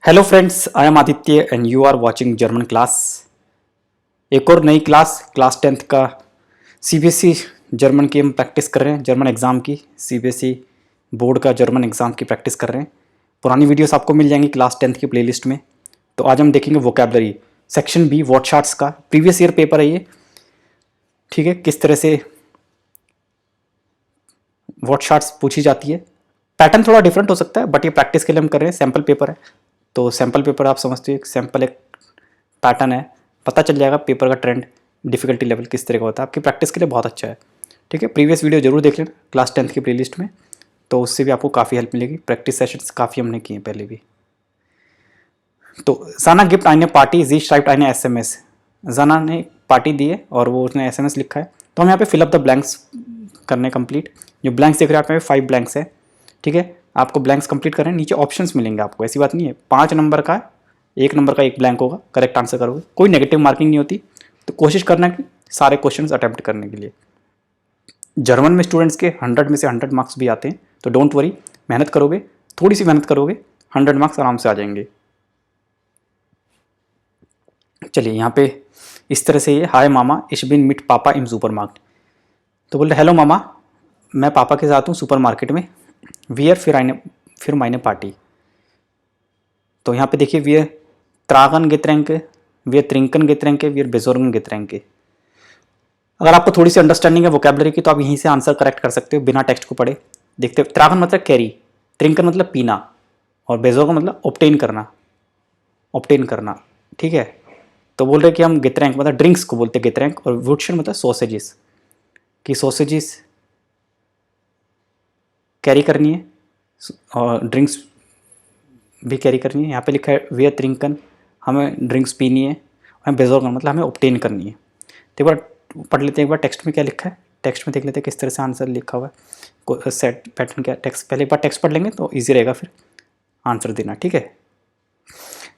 Hello friends, I am Aditya and you are watching German class. एक और नई class 10th का सीबीएसई जर्मन की हम प्रैक्टिस कर रहे हैं। जर्मन एग्ज़ाम की सीबीएसई बोर्ड का जर्मन एग्ज़ाम की प्रैक्टिस कर रहे हैं। पुरानी वीडियोस आपको मिल जाएंगी क्लास 10th की प्लेलिस्ट में। तो आज हम देखेंगे वोकैबलरी सेक्शन बी वर्डशार्ट्स का प्रीवियस ईयर पेपर है ये। ठीक है, किस तरह से वर्डशार्ट्स पूछी जाती है। पैटर्न थोड़ा डिफरेंट हो सकता है बट ये प्रैक्टिस के लिए हम कर रहे हैं। सैम्पल पेपर है तो सैम्पल पेपर आप समझते हो, एक सैम्पल एक पैटर्न है, पता चल जाएगा पेपर का ट्रेंड डिफिकल्टी लेवल किस तरह का होता है। आपकी प्रैक्टिस के लिए बहुत अच्छा है। ठीक है, प्रीवियस वीडियो जरूर देख लेना क्लास 10th की प्लेलिस्ट में, तो उससे भी आपको काफ़ी हेल्प मिलेगी। प्रैक्टिस सेशंस काफ़ी हमने किए पहले भी। तो जाना गिफ्ट आने पार्टी जी श्राइप्ट आने SMS। जाना ने पार्टी दी है और वो उसने SMS लिखा है। तो हम यहाँ पे फिलअप द ब्लैंक्स करने कंप्लीट। जो ब्लैंक्स देख रहे हैं आप, 5 ब्लैंक्स है। ठीक है, आपको ब्लैंक्स कंप्लीट करने नीचे ऑप्शंस मिलेंगे आपको, ऐसी बात नहीं है। 5 नंबर का 1 नंबर का 1 ब्लैंक होगा, करेक्ट आंसर करोगे, कोई नेगेटिव मार्किंग नहीं होती। तो कोशिश करना कि सारे क्वेश्चंस अटेम्प्ट करने के लिए। जर्मन में स्टूडेंट्स के 100 में से 100 मार्क्स भी आते हैं, तो डोंट वरी, मेहनत करोगे, थोड़ी सी मेहनत करोगे, 100 मार्क्स आराम से आ जाएंगे। चलिए यहाँ पे इस तरह से ये हाय मामा इश बिन मिट पापा इन सुपर मार्केट। तो बोल रहे हेलो मामा, मैं पापा के साथ हूँ सुपर मार्केट में। वियर फिर मायने पार्टी। तो यहाँ पे देखिए वियर त्रागन गेत्रैंके, वियर त्रिंकन गेत्रैंके, वियर बेजोरगन गेत्रैंके। अगर आपको थोड़ी सी अंडरस्टैंडिंग है वोकैबलरी की तो आप यहीं से आंसर करेक्ट कर सकते हो बिना टेक्स्ट को पढ़े। देखते हो, त्रागन मतलब कैरी, त्रिंकन मतलब पीना, और बेजोरगन मतलब ऑब्टेन करना। ठीक है, तो बोल रहे कि हम गेत्रैंक मतलब ड्रिंक्स को बोलते हैं गेत्रैंक, और वुडशन मतलब सॉसेजेस, कि सॉसेजेस कैरी करनी है और ड्रिंक्स भी कैरी करनी है। यहाँ पे लिखा है वियर त्रिंकन, हमें ड्रिंक्स पीनी है, और बेजोरगन मतलब हमें ऑब्टेन करनी है। तो एक बार पढ़ लेते हैं, एक बार टेक्स्ट में क्या लिखा है, टेक्स्ट में देख लेते हैं किस तरह से आंसर लिखा हुआ है। सेट पैटर्न क्या टेक्स्ट, पहले एक बार टेक्स्ट पढ़ लेंगे तो ईजी रहेगा फिर आंसर देना। ठीक है,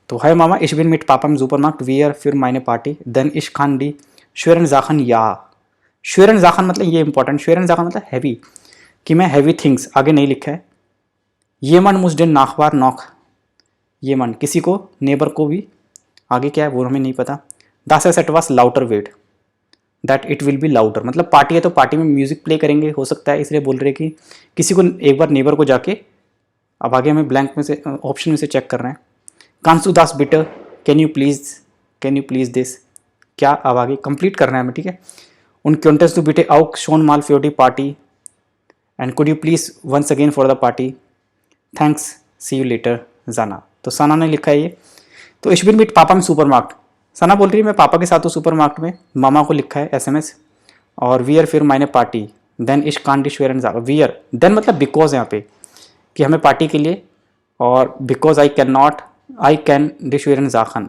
तो हाय मामा इश बिन मिट पापा में सुपरमार्केट वियर फिर मायने पार्टी देन इश खान डी श्वेरन जाखन या। श्वेरन जाखन मतलब ये इंपॉर्टेंट, श्वेरन जाखन मतलब हैवी, कि मैं हैवी थिंग्स आगे नहीं लिखा है। ये मन मुझडेन नाखबार नौख, ये मन किसी को नेबर को भी, आगे क्या है वो हमें नहीं पता। दास एट वास लाउटर वेट that it will be louder, मतलब पार्टी है तो पार्टी में म्यूजिक प्ले करेंगे हो सकता है, इसलिए बोल रहे कि किसी को एक बार नेबर को जाके। अब आगे हमें ब्लैंक में से ऑप्शन में से चेक कर रहे हैं। कांसू दास बिटर कैन यू प्लीज दिस, क्या अब आगे कंप्लीट करना है हमें। ठीक है, उन क्योंटेस टू बिटे आउक शोन माल फ्योटी party and could you please once again for the party, thanks see you later जाना। तो सना ने लिखा है ये। तो इशबिन मिट पापा में सुपर मार्केट, सना बोल रही है मैं पापा के साथ हूँ सुपर मार्केट में। मामा को लिखा है SMS, और वियर फिर मायने पार्टी देन इश कान डिश वेयर एंड जाकर। वियर देन मतलब बिकॉज यहाँ पे कि हमें पार्टी के लिए, और बिकॉज आई कैन डिश वेयर एंड जाखन।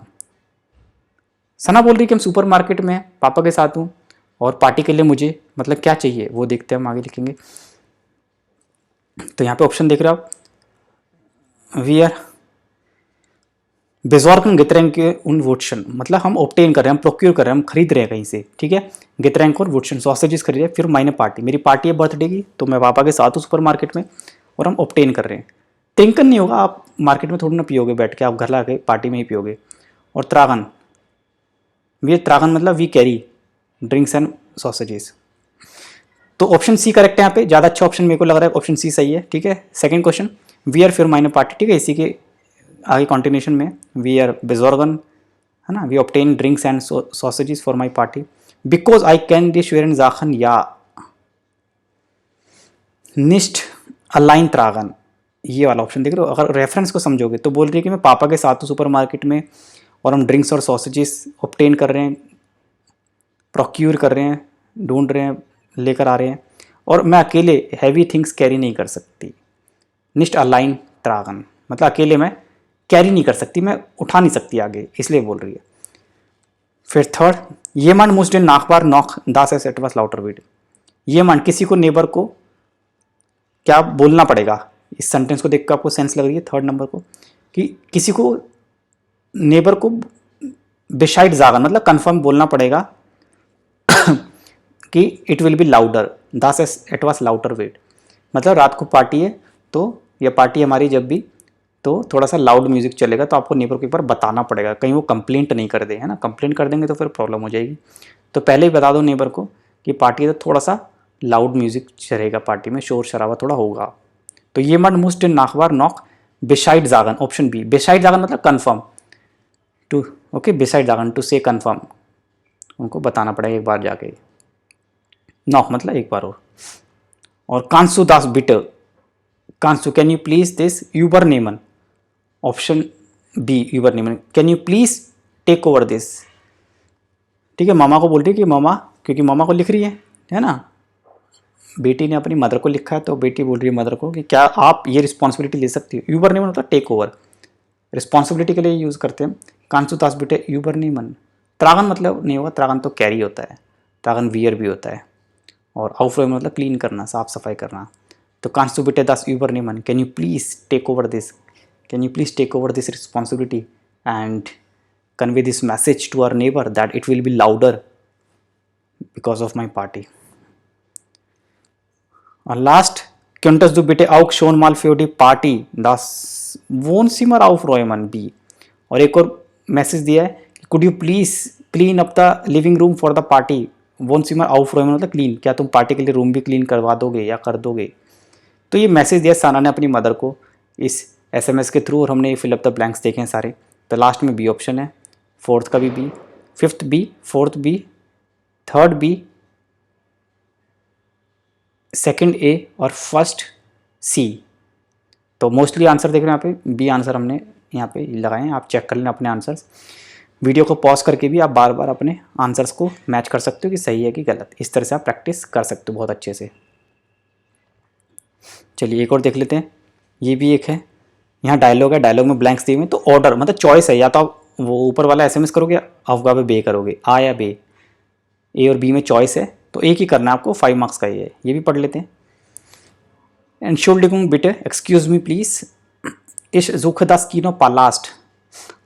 सना बोल रही कि हम सुपर मार्केट में पापा के साथ हूँ और पार्टी के लिए मुझे मतलब क्या चाहिए वो देखते हैं, हम आगे लिखेंगे। तो यहाँ पे ऑप्शन देख रहे हो आप, वियर बेजॉर्कन गेत्रैंक के उन वुडशन मतलब हम ऑब्टेन कर रहे हैं, हम प्रोक्यूर कर रहे हैं, हम खरीद रहे हैं कहीं से। ठीक है, गेत्रैंक और वुडशन सॉसेजेस खरीद रहे हैं। फिर मायने पार्टी, मेरी पार्टी है बर्थडे की तो मैं पापा के साथ हूँ सुपर मार्केट में और हम ऑब्टेन कर रहे हैं। ट्रिंकन नहीं होगा, आप मार्केट में थोड़ी ना पियोगे बैठ के, आप घर ला के पार्टी में ही पियोगे। और त्रागन, वी त्रागन मतलब we carry drinks and sausages. तो ऑप्शन सी करेक्ट है यहाँ पे, ज़्यादा अच्छा ऑप्शन मेरे को लग रहा है, ऑप्शन सी सही है। ठीक है, सेकंड क्वेश्चन वियर फिर मायने पार्टी। ठीक है, इसी के आगे कॉन्टिन्यूशन में वियर बेजोरगन है ना, we obtain drinks and sausages for my party because I can डी श्वेरन जाखन या निस्ट अलाइन त्रागन। ये वाला ऑप्शन देख रहे हो, अगर रेफरेंस को समझोगे तो बोल रही है कि मैं पापा के साथ हूँ सुपर मार्केट में और हम ड्रिंक्स और सॉसेजेस ऑब्टेन कर रहे हैं, प्रोक्यूर कर रहे हैं, ढूंढ रहे हैं, लेकर आ रहे हैं, और मैं अकेले हैवी थिंग्स कैरी नहीं कर सकती। निस्ट अलाइन त्रागन मतलब अकेले मैं कैरी नहीं कर सकती, मैं उठा नहीं सकती आगे, इसलिए बोल रही है। फिर थर्ड, ये मान मुझे नाखबार नौख दास एस एट वास लाउटर वीड। ये मान किसी को नेबर को क्या बोलना पड़ेगा, इस सेंटेंस को देखकर आपको सेंस लग रही है थर्ड नंबर को, कि किसी को नेबर को बिसाइड जागन मतलब कंफर्म बोलना पड़ेगा कि इट विल बी लाउडर दास एट वास लाउटर वेट, मतलब रात को पार्टी है तो यह पार्टी हमारी जब भी तो थोड़ा सा लाउड म्यूजिक चलेगा, तो आपको नेबर को एक बार बताना पड़ेगा, कहीं वो कंप्लेंट नहीं कर दे, है ना। कंप्लेंट कर देंगे तो फिर प्रॉब्लम हो जाएगी। तो पहले ही बता दो नेबर को कि पार्टी है तो थोड़ा सा लाउड म्यूजिक चलेगा, पार्टी में शोर शराबा थोड़ा होगा। तो ये मड मुस्ट नाखबार नॉक बिसाइड जागन, ऑप्शन बी। बिसाइड जागन मतलब कन्फर्म, टू ओके, बिसाइड जागन टू से कन्फर्म, उनको बताना पड़ेगा एक बार जाके। नॉक मतलब एक बार और कांसु दास बिटर, कांसु कैन यू प्लीज दिस यूबर नेमन, ऑप्शन बी यूबर नेमन, can you please take over this. ठीक है, मामा को बोल रही है कि मामा, क्योंकि मामा को लिख रही है ना, बेटी ने अपनी मदर को लिखा है, तो बेटी बोल रही है मदर को कि क्या आप ये रिस्पॉन्सिबिलिटी ले सकती हो। यूबर नेमन मतलब टेक ओवर, रिस्पॉन्सिबिलिटी के लिए यूज़ करते हैं। कांसु दास बिटे यूबर नेमन। त्रागन मतलब नहीं होगा, त्रागन तो कैरी होता है, त्रागन वियर भी होता है। और आउफ्लोइम मतलब क्लीन करना, साफ सफाई करना। तो कांसु बिटे दास यूबर नेमन, can you please take over this, can you please take over this responsibility and convey this message to our neighbor that it will be louder because of my party. और लास्ट, क्योंटस दु बिटे आउक शोन माल फ्योडी पार्टी दास वोन सिमर आउफ रॉयमन B. और एक और message दिया है, could you please clean up the living room for the party, वोन सिमर आउफ रॉयमन मतलब क्लीन, क्या तुम पार्टी के लिए रूम भी क्लीन करवा दोगे या कर दोगे। तो ये मैसेज दिया साना ने अपनी मदर को इस SMS के थ्रू, और हमने ये फिलअप द ब्लैंक्स देखे हैं सारे। तो लास्ट में बी ऑप्शन है, फोर्थ का भी B, fifth B, fourth B, third B, second A और फर्स्ट सी। तो मोस्टली आंसर देख रहे हैं यहाँ पे, बी आंसर हमने यहाँ पे लगाए हैं। आप चेक कर लेना अपने आंसर्स, वीडियो को पॉज करके भी आप बार बार अपने आंसर्स को मैच कर सकते हो कि सही है कि गलत। इस तरह से आप प्रैक्टिस कर सकते हो बहुत अच्छे से। चलिए एक और देख लेते हैं, ये भी एक है, यहाँ डायलॉग है, डायलॉग में ब्लैंक्स दिए हुए हैं। तो ऑर्डर मतलब चॉइस है, या तो आप वो ऊपर वाला SMS करोगे, अफगाह पे बे करोगे, आ या बे, ए और बी में चॉइस है, तो एक ही करना है आपको, 5 मार्क्स का ये है। ये भी पढ़ लेते हैं। एंशुल्डिगुंग बिटे, एक्सक्यूज मी प्लीज, इश जुख दास Kino Palast,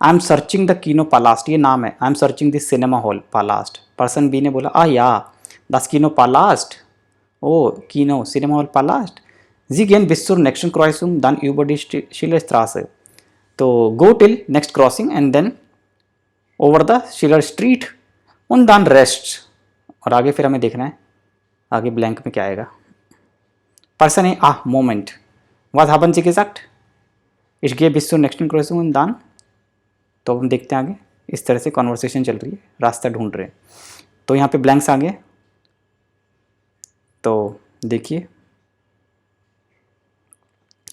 I am searching the Kino Palast, ये नाम है, I am searching this cinema hall Palast. Person B ने बोला आ या दास कीनो पालास्ट, ओ कीनो सिनेमा हॉल पालास्ट, जी गेन बिस्सुर नेक्स्ट क्रॉसिंग दान यूबडी शिलरस्ट्रासे। तो go till next crossing and then over the Schiller street उन दान रेस्ट। और आगे फिर हमें देखना है आगे ब्लैंक में क्या आएगा। पर्सन है आ मोमेंट वाज हैपन ची एक्ट इस गे बिस्सुर नेक्स्ट क्रॉसिंग उन दान। तो हम देखते हैं आगे, इस तरह से कॉन्वर्सेशन चल रही है, रास्ता ढूंढ रहे हैं। तो यहाँ पे ब्लैंक्स आ गए, तो देखिए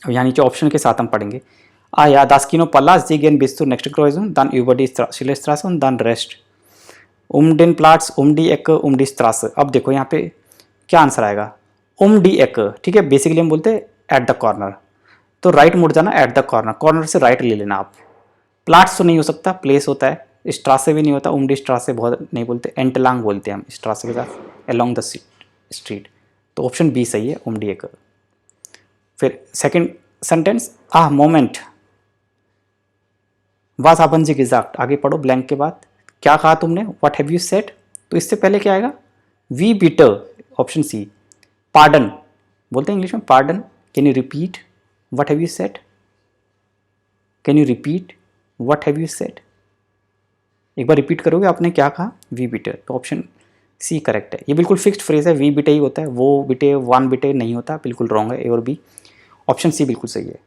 अब यहाँ नीचे ऑप्शन के साथ हम पढ़ेंगे। आ या दास्किनो पलास जी गेन बिस्तु नेक्स्ट क्रोइजन दान यूबडी शिलेस्ट्रासन दान रेस्ट उमडिन प्लाट्स उमडी एक उमडी स्ट्रास। अब देखो यहाँ पे क्या आंसर आएगा, उमडी एक। ठीक है, बेसिकली हम बोलते हैं एट द कॉर्नर, तो राइट मुड़ जाना, एट द कॉर्नर, कॉर्नर से राइट ले लेना आप। प्लाट्स तो नहीं हो सकता, प्लेस होता है, स्ट्रासे भी नहीं होता, उमडी स्ट्रासे बहुत नहीं बोलते, एंटलांग बोलते हैं हम स्ट्रासे के साथ, अलोंग द स्ट्रीट। तो ऑप्शन बी सही है, उमडी एक। फिर second sentence, a moment was happen जी एग्जैक्ट, आगे पढ़ो ब्लैंक के बाद क्या कहा तुमने, व्हाट हैव यू सेड। तो इससे पहले क्या आएगा, वी बीटर, ऑप्शन सी। पार्डन बोलते हैं इंग्लिश में, pardon, can you repeat what have you said, can you repeat what have you said. एक बार रिपीट करोगे आपने क्या कहा, वी बीटर। तो ऑप्शन सी करेक्ट है, ये बिल्कुल फिक्स्ड फ्रेज है, वी बीटे ही होता है, वो बीटे वन बीटे नहीं होता, बिल्कुल रॉन्ग है, ए और बी। ऑप्शन सी बिल्कुल सही है।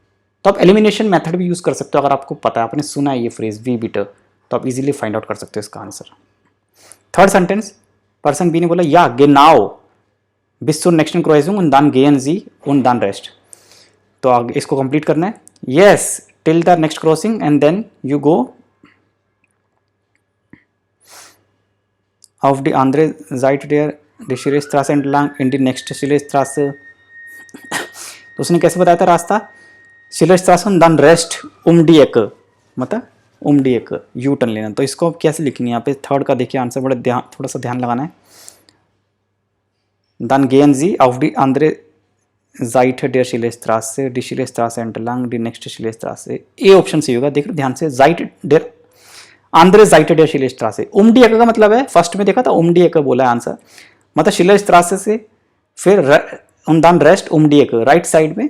तो आप एलिमिनेशन मेथड भी यूज़ कर सकते हो, अगर आपको पता है, आपने सुना है ये फ्रेज वी बीटर, तो आप इजीली फाइंड आउट कर सकते हो इसका answer. Third sentence, person B ने बोला या गेनाओ बिस्सुर नेक्स्ट क्रोइजुंग उन दान गेन जी उन दान रेस्ट। तो आगे इसको कंप्लीट करना है, yes till the next crossing and then you go auf die andere Seite der Schillerstraße entlang in die nächste Schillerstraße। तो उसने कैसे बताया था रास्ता, शिलरस्ट्रासन दान रेस्ट उमडी एक, मतलब उमडी एक यू टर्न लेना। तो इसको कैसे लिखनी है, यहाँ पे थर्ड का देखिए आंसर, बड़े ध्यान, थोड़ा सा ध्यान लगाना है। दान gain ji auf die andere Seite der Schillerstraße die Schillerstraße entlang die nächste Schillerstraße। A option सही होगा, देख ध्यान से, Seite der आंद्रे जाइटेड या शिलरस्ट्रासे। उमडी एक का मतलब है, फर्स्ट में देखा था उमडी एक बोला है आंसर, मतलब शिलरस्ट्रासे से फिर उन दान रेस्ट उमडी एक, राइट साइड में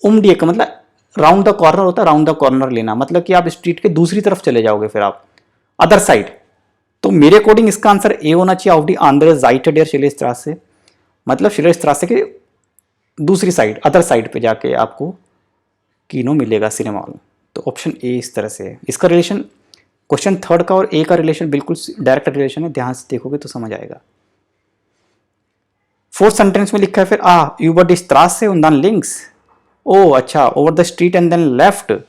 उमडी एक मतलब राउंड द कॉर्नर होता है, राउंड द कॉर्नर लेना मतलब कि आप स्ट्रीट के दूसरी तरफ चले जाओगे, फिर आप अदर साइड। तो मेरे अकॉर्डिंग इसका आंसर ए होना चाहिए, आउट दी आंध्र जाइट डेयर शिलेस्त्रासे, मतलब शिलेस्त्रासे के दूसरी साइड, अदर साइड पे जाके आपको कीनो मिलेगा सिनेमा हॉल। तो ऑप्शन ए इस तरह से है। इसका रिलेशन क्वेश्चन थर्ड का और ए का रिलेशन बिल्कुल डायरेक्ट रिलेशन है, ध्यान से देखोगे तो समझ आएगा। फोर्थ सेंटेंस में लिखा है फिर यूबर डी स्ट्रासे und dann links, ओ अच्छा over the street and then left. तो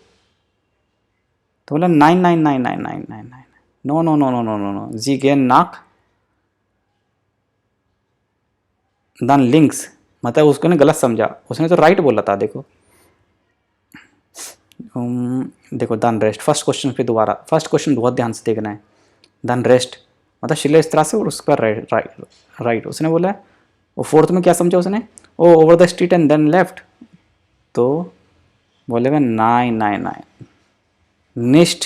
बोला 9999999, no no no no no no no, जी गेन नाक दन लिंक्स, मतलब उसको ने गलत समझा, उसने तो राइट बोला था। देखो देखो दन रेस्ट, फर्स्ट क्वेश्चन पे दोबारा, फर्स्ट क्वेश्चन बहुत ध्यान से देखना है। दन रेस्ट मतलब शिले इस तरह से और उसका राइट उसने बोला है। और फोर्थ में क्या समझा उसने, ओ over the street and then left, तो बोलेगा 999 निस्ट,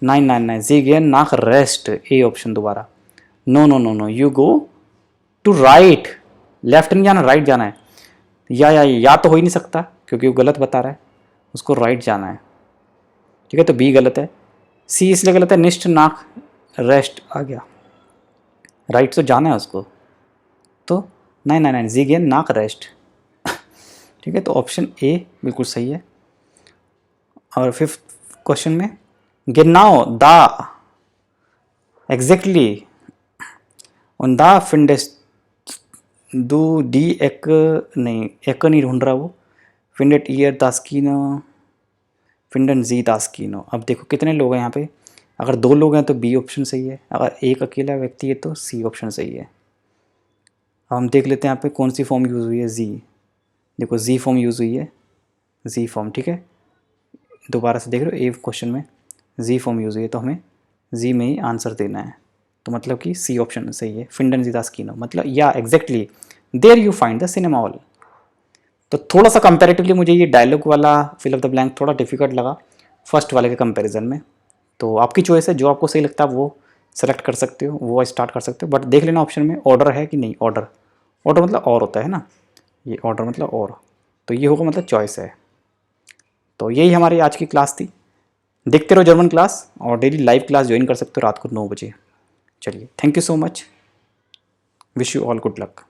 जी गेन नाक रेस्ट, ए ऑप्शन दोबारा। No no no no, you go to right, left नहीं जाना, राइट जाना है। या तो हो ही नहीं सकता क्योंकि वो गलत बता रहा है, उसको राइट जाना है। ठीक है, तो बी गलत है, सी इसलिए गलत है, निस्ट नाक रेस्ट आ गया, राइट तो जाना है उसको। तो 999 जी गेन नाक रेस्ट। ठीक है, तो ऑप्शन ए बिल्कुल सही है। और फिफ्थ क्वेश्चन में गिनाओ द एग्जैक्टली उन द फिंडेस दू डी एक नहीं ढूंढ रहा वो, फिंडेट ईयर दास्कीनो फिंडन जी दास्कीनो। अब देखो कितने लोग हैं यहाँ पे, अगर 2 लोग हैं तो बी ऑप्शन सही है, अगर एक अकेला व्यक्ति है तो सी ऑप्शन सही है। अब हम देख लेते हैं यहाँ पे कौन सी फॉर्म यूज़ हुई है, जी। देखो जी फॉर्म यूज़ हुई है, जी फॉर्म। ठीक है, दोबारा से देख रहे हो, ए क्वेश्चन में जी फॉर्म यूज़ हुई है, तो हमें जी में ही आंसर देना है। तो मतलब कि सी ऑप्शन सही है, फिंडन जी दास्कीनो, मतलब या exactly there you find the cinema hall. तो थोड़ा सा कंपैरेटिवली मुझे ये डायलॉग वाला फिल ऑफ द ब्लैंक थोड़ा डिफिकल्ट लगा फर्स्ट वाले के कंपैरिजन में। तो आपकी चॉइस है, जो आपको सही लगता है वो सेलेक्ट कर सकते हो, वो स्टार्ट कर सकते हो। बट देख लेना ऑप्शन में ऑर्डर है कि नहीं। ऑर्डर मतलब और होता है ना, ये ऑर्डर मतलब और, तो ये होगा मतलब चॉइस है। तो यही हमारी आज की क्लास थी। देखते रहो जर्मन क्लास, और डेली लाइव क्लास ज्वाइन कर सकते हो रात को 9 बजे। चलिए, thank you so much, wish you all good luck.